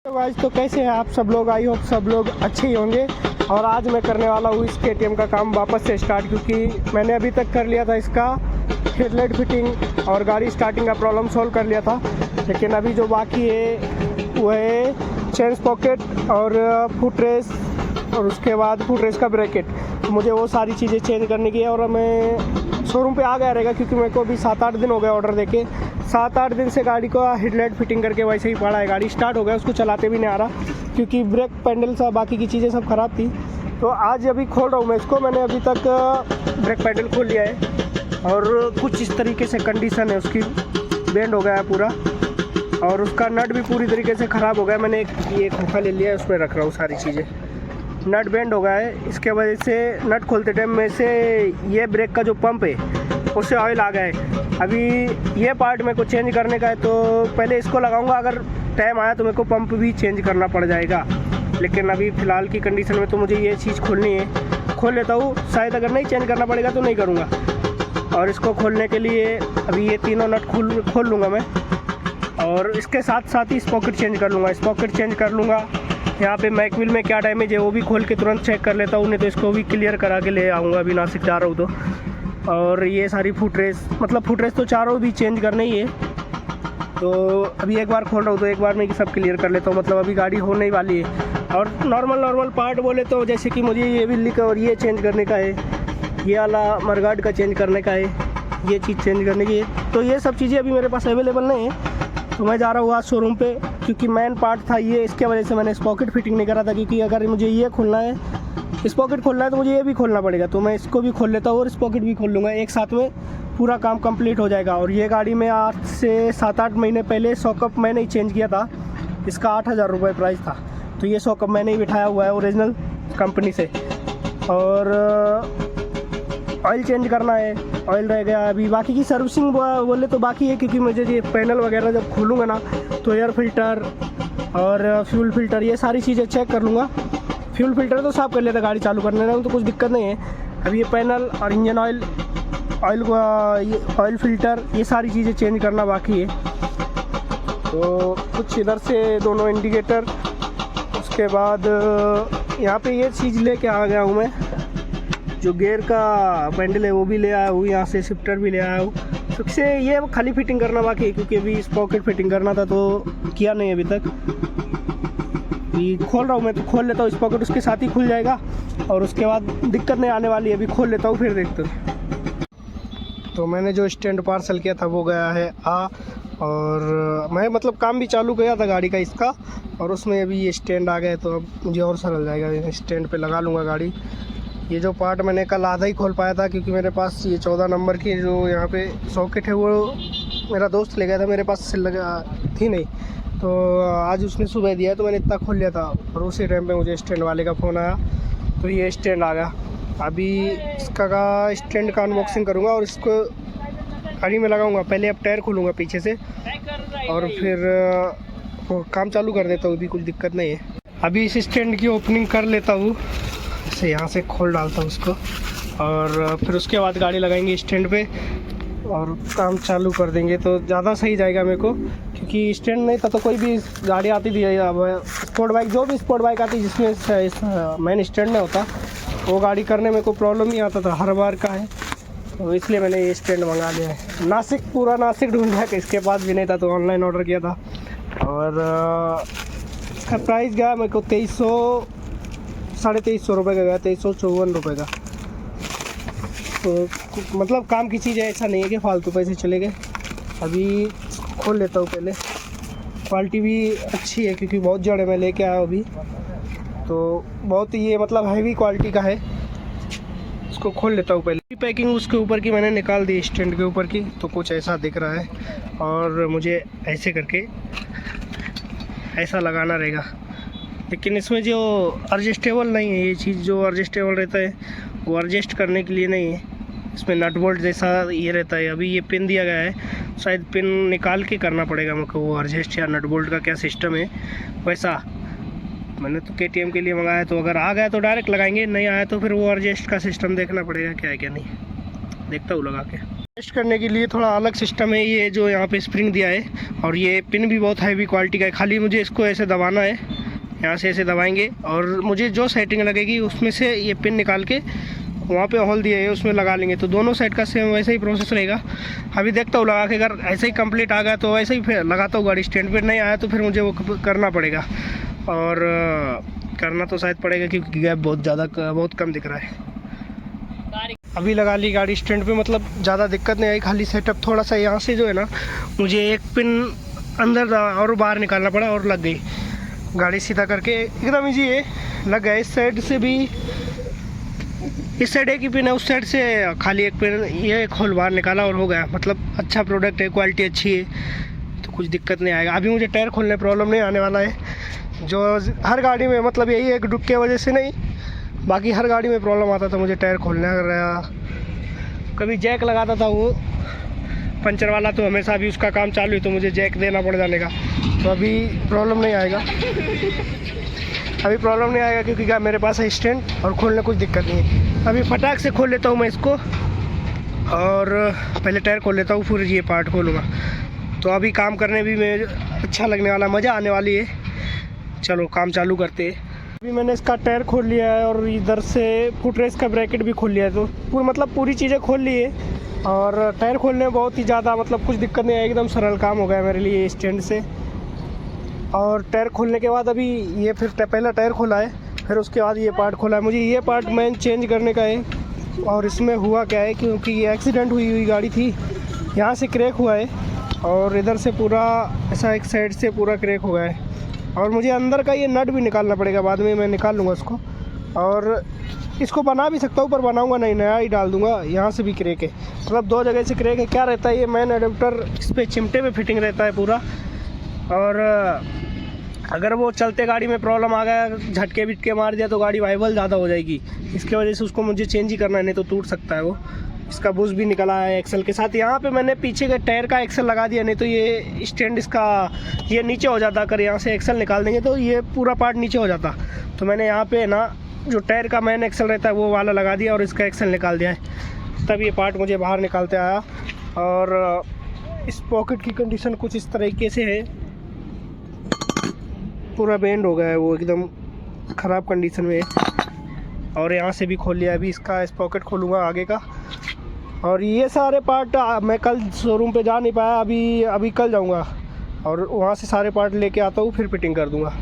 तो गाइस, तो कैसे हैं आप सब लोग। आई होप सब लोग अच्छे ही होंगे। और आज मैं करने वाला हूँ इस KTM का काम वापस से स्टार्ट, क्योंकि मैंने अभी तक कर लिया था इसका हेडलाइट फिटिंग और गाड़ी स्टार्टिंग का प्रॉब्लम सॉल्व कर लिया था। लेकिन अभी जो बाकी है वो है चेन पॉकेट और फुट रेस और उसके बाद फुट रेस का ब्रैकेट। तो मुझे वो सारी चीज़ें चेंज करने की है और मैं शोरूम पे आ गया रहेगा, क्योंकि मेरे को अभी 7-8 दिन हो गए ऑर्डर देके। 7-8 दिन से गाड़ी को हेडलाइट फिटिंग करके वैसे ही पड़ा है। गाड़ी स्टार्ट हो गया, उसको चलाते भी नहीं आ रहा, क्योंकि ब्रेक पैडल सा बाकी की चीज़ें सब ख़राब थी। तो आज अभी खोल रहा हूँ मैं इसको। मैंने अभी तक ब्रेक पैडल खोल लिया है और कुछ इस तरीके से कंडीशन है उसकी, बेंड हो गया है पूरा और उसका नट भी पूरी तरीके से ख़राब हो गया। मैंने ये खोखा ले लिया है, उसमें रख रहा हूँ सारी चीज़ें। नट बेंड हो गया है, इसके वजह से नट खोलते टाइम में से ये ब्रेक का जो पंप है उससे ऑयल आ गया है। अभी ये पार्ट मेरे को चेंज करने का है, तो पहले इसको लगाऊंगा। अगर टाइम आया तो मेरे को पंप भी चेंज करना पड़ जाएगा, लेकिन अभी फ़िलहाल की कंडीशन में तो मुझे ये चीज़ खोलनी है। खोल लेता हूँ, शायद अगर नहीं चेंज करना पड़ेगा तो नहीं करूँगा। और इसको खोलने के लिए अभी ये तीनों नट खोल लूँगा मैं, और इसके साथ साथ ही स्पॉकेट चेंज कर लूँगा। स्पॉकेट चेंज कर लूँगा। यहाँ पे मैकविल में क्या डैमेज है वो भी खोल के तुरंत चेक कर लेता हूँ, नहीं तो इसको भी क्लियर करा के ले आऊँगा। अभी नासिक जा रहा हूँ तो। और ये सारी फुट रेस तो चारों भी चेंज करने ही है। तो अभी एक बार खोल रहा हूँ तो एक बार में सब क्लियर कर लेता हूँ। मतलब अभी गाड़ी होने ही वाली है। और नॉर्मल पार्ट बोले तो जैसे कि मुझे ये बिल्ली का और ये चेंज करने का है, ये वाला मरगार्ड का चेंज करने का है, ये चीज़ चेंज करने की है। तो ये सब चीज़ें अभी मेरे पास अवेलेबल नहीं है। तो मैं जा रहा हूँ आज शोरूम पे, क्योंकि मेन पार्ट था ये। इसके वजह से मैंने स्पॉकेट फिटिंग नहीं करा था, क्योंकि अगर मुझे ये खोलना है, स्पॉकेट खोलना है, तो मुझे ये भी खोलना पड़ेगा। तो मैं इसको भी खोल लेता हूँ और स्पॉकेट भी खोल लूँगा। एक साथ में पूरा काम कंप्लीट हो जाएगा। और ये गाड़ी में आज से 7-8 महीने पहले सॉकअप मैंने ही चेंज किया था। इसका 8,000 रुपये प्राइस था। तो ये सॉकअप मैंने ही बिठाया हुआ है ओरिजिनल कंपनी से। और ऑयल चेंज करना है, ऑयल रह गया। अभी बाकी की सर्विसिंग बोले तो बाकी है, क्योंकि मुझे ये पैनल वगैरह जब खोलूँगा ना, तो एयर फिल्टर और फ्यूल फिल्टर ये सारी चीज़ें चेक कर लूँगा। फ्यूल फिल्टर तो साफ़ कर लेता गाड़ी चालू करने में, तो कुछ दिक्कत नहीं है। अभी ये पैनल और इंजन ऑयल फिल्टर ये सारी चीज़ें चेंज करना बाकी है। तो कुछ इधर से दोनों इंडिकेटर, उसके बाद यहाँ पे ये चीज़ लेके आ गया हूँ मैं, जो गियर का पैडल है वो भी ले आया हूँ। यहाँ से शिफ्टर भी ले आया हूँ। सबसे ये खाली फिटिंग करना बाकी है, क्योंकि अभी स्पॉकेट फिटिंग करना था तो किया नहीं अभी तक। ये खोल रहा हूँ मैं, तो खोल लेता हूँ स्पॉकेट, उसके साथ ही खुल जाएगा और उसके बाद दिक्कत नहीं आने वाली है। अभी खोल लेता हूँ, फिर देखते हैं। तो मैंने जो स्टैंड पार्सल किया था वो गया है और मैं मतलब काम भी चालू किया था गाड़ी का इसका, और उसमें अभी ये स्टैंड आ गया, तो अब मुझे और सरल जाएगा। स्टैंड पे लगा लूँगा गाड़ी। ये जो पार्ट मैंने कल आधा ही खोल पाया था, क्योंकि मेरे पास ये 14 नंबर की जो यहाँ पे सॉकेट है वो मेरा दोस्त ले गया था, मेरे पास लगा थी नहीं। तो आज उसने सुबह दिया, तो मैंने इतना खोल लिया था। और उसी टाइम पे मुझे स्टैंड वाले का फ़ोन आया, तो ये स्टैंड आ गया। अभी इसका स्टैंड का अनबॉक्सिंग करूँगा और इसको गाड़ी में लगाऊँगा। पहले अब टायर खोलूँगा पीछे से और फिर काम चालू कर देता हूँ। अभी कुछ दिक्कत नहीं है। अभी इस स्टैंड की ओपनिंग कर लेता हूँ, से यहाँ से खोल डालता हूँ उसको, और फिर उसके बाद गाड़ी लगाएंगे स्टैंड पे और काम चालू कर देंगे, तो ज़्यादा सही जाएगा मेरे को। क्योंकि स्टैंड नहीं था तो कोई भी गाड़ी आती थी, अब स्पोर्ट बाइक, जो भी स्पोर्ट बाइक आती जिसमें मेन स्टैंड नहीं होता, वो गाड़ी करने में कोई प्रॉब्लम नहीं आता था। हर बार का है, तो इसलिए मैंने ये स्टैंड मंगा लिया है। नासिक पूरा नासिक ढूंढा कि इसके पास भी नहीं था, तो ऑनलाइन ऑर्डर किया था। और इसका प्राइस गया मेरे को 2300 रुपये का गया, 2354 रुपये का। तो मतलब काम की चीज़ है, ऐसा नहीं है कि फालतू पैसे चले गए। अभी खोल लेता हूँ पहले। क्वालिटी भी अच्छी है, क्योंकि बहुत जड़े मैं लेके आया अभी, तो बहुत ये मतलब हैवी क्वालिटी का है। इसको खोल लेता हूँ पहले। पैकिंग उसके ऊपर की मैंने निकाल दी, स्टैंड के ऊपर की, तो कुछ ऐसा दिख रहा है। और मुझे ऐसे करके ऐसा लगाना रहेगा, लेकिन इसमें जो एडजस्टेबल नहीं है, ये चीज़ जो एडजस्टेबल रहता है वो एडजस्ट करने के लिए नहीं है। इसमें नट बोल्ट जैसा ये रहता है। अभी ये पिन दिया गया है, शायद पिन निकाल के करना पड़ेगा मुझको, वो एडजस्ट या नट बोल्ट का क्या सिस्टम है वैसा। मैंने तो KTM के लिए मंगाया, तो अगर आ गया तो डायरेक्ट लगाएंगे, नहीं आया तो फिर वो एडजस्ट का सिस्टम देखना पड़ेगा क्या है क्या नहीं। देखता हूँ लगा के। टेस्ट करने के लिए थोड़ा अलग सिस्टम है ये, जो यहाँ पे स्प्रिंग दिया है, और ये पिन भी बहुत हैवी क्वालिटी का है। खाली मुझे इसको ऐसे दबाना है, यहाँ से ऐसे दबाएंगे और मुझे जो सेटिंग लगेगी उसमें से ये पिन निकाल के वहाँ पे होल दिया है उसमें लगा लेंगे। तो दोनों साइड का सेम वैसे ही प्रोसेस रहेगा। अभी देखता हूँ लगा के, अगर ऐसे ही कंप्लीट आ गया तो वैसे ही फिर लगाता हूँ गाड़ी स्टैंड पे, नहीं आया तो फिर मुझे वो करना पड़ेगा, और करना तो शायद पड़ेगा क्योंकि गैप बहुत कम दिख रहा है। अभी लगा ली गाड़ी स्टैंड पे, मतलब ज़्यादा दिक्कत नहीं आई, खाली सेटअप थोड़ा सा यहाँ से जो है ना, मुझे एक पिन अंदर और बाहर निकालना पड़ा और लग गई। गाड़ी सीधा करके एकदम ईजी है, लग गया। इस साइड से भी, इस साइड एक ही पिन है, उस साइड से खाली एक पिन, ये एक होल बाहर निकाला और हो गया। मतलब अच्छा प्रोडक्ट है, क्वालिटी अच्छी है, तो कुछ दिक्कत नहीं आएगा। अभी मुझे टायर खोलने प्रॉब्लम नहीं आने वाला है, जो हर गाड़ी में मतलब यही एक डुक के वजह से नहीं, बाकी हर गाड़ी में प्रॉब्लम आता था मुझे टायर खोलने का। कभी जैक लगाता था वो पंचर वाला, तो हमेशा अभी उसका काम चालू है तो मुझे जैक देना पड़ जाने का, तो अभी प्रॉब्लम नहीं आएगा। अभी प्रॉब्लम नहीं आएगा क्योंकि क्या मेरे पास है स्टैंड और खोलने कुछ दिक्कत नहीं है। अभी फटाक से खोल लेता हूँ मैं इसको, और पहले टायर खोल लेता हूँ फिर ये पार्ट खोलूँगा। तो अभी काम करने भी में अच्छा लगने वाला, मज़ा आने वाली है। चलो काम चालू करते हैं। अभी मैंने इसका टायर खोल लिया है और इधर से फुटरेस्ट का ब्रैकेट भी खोल लिया है, तो मतलब पूरी चीज़ें खोल ली है। और टायर खोलने में बहुत ही ज़्यादा मतलब कुछ दिक्कत नहीं है, एकदम सरल काम हो गया मेरे लिए स्टैंड से। और टायर खोलने के बाद अभी ये फिर पहला टायर खोला है, फिर उसके बाद ये पार्ट खोला है। मुझे ये पार्ट मैन चेंज करने का है। और इसमें हुआ क्या है, क्योंकि ये एक्सीडेंट हुई गाड़ी थी, यहाँ से क्रैक हुआ है और इधर से पूरा ऐसा एक साइड से पूरा क्रैक हुआ है। और मुझे अंदर का ये नट भी निकालना पड़ेगा, बाद में मैं निकाल लूँगा उसको। और इसको बना भी सकता हूँ पर बनाऊँगा नहीं, नया ही डाल दूँगा। यहाँ से भी क्रैक है, मतलब दो जगह से क्रैक है। क्या रहता है, ये मैन एडाप्टर इस पर चिमटे में फिटिंग रहता है पूरा, और अगर वो चलते गाड़ी में प्रॉब्लम आ गया, झटके बिटके मार दिया तो गाड़ी वाइबल ज़्यादा हो जाएगी। इसके वजह से उसको मुझे चेंज ही करना है, नहीं तो टूट सकता है वो। इसका बुश भी निकला है एक्सल के साथ। यहाँ पे मैंने पीछे के टायर का एक्सल लगा दिया, नहीं तो ये स्टैंड इसका ये नीचे हो जाता। अगर यहाँ से एक्सल निकाल देंगे तो ये पूरा पार्ट नीचे हो जाता। तो मैंने यहाँ पे ना जो टायर का मैन एक्सल रहता है वो वाला लगा दिया और इसका एक्सल निकाल दिया है, तब ये पार्ट मुझे बाहर निकालते आया। और इस पॉकेट की कंडीशन कुछ इस तरीके से है, पूरा बेंड हो गया है, वो एकदम ख़राब कंडीशन में है। और यहाँ से भी खोल लिया, अभी इसका इस पॉकेट खोलूँगा आगे का। और ये सारे पार्ट मैं कल शोरूम पे जा नहीं पाया, अभी कल जाऊँगा और वहाँ से सारे पार्ट लेके आता हूँ, फिर फिटिंग कर दूँगा।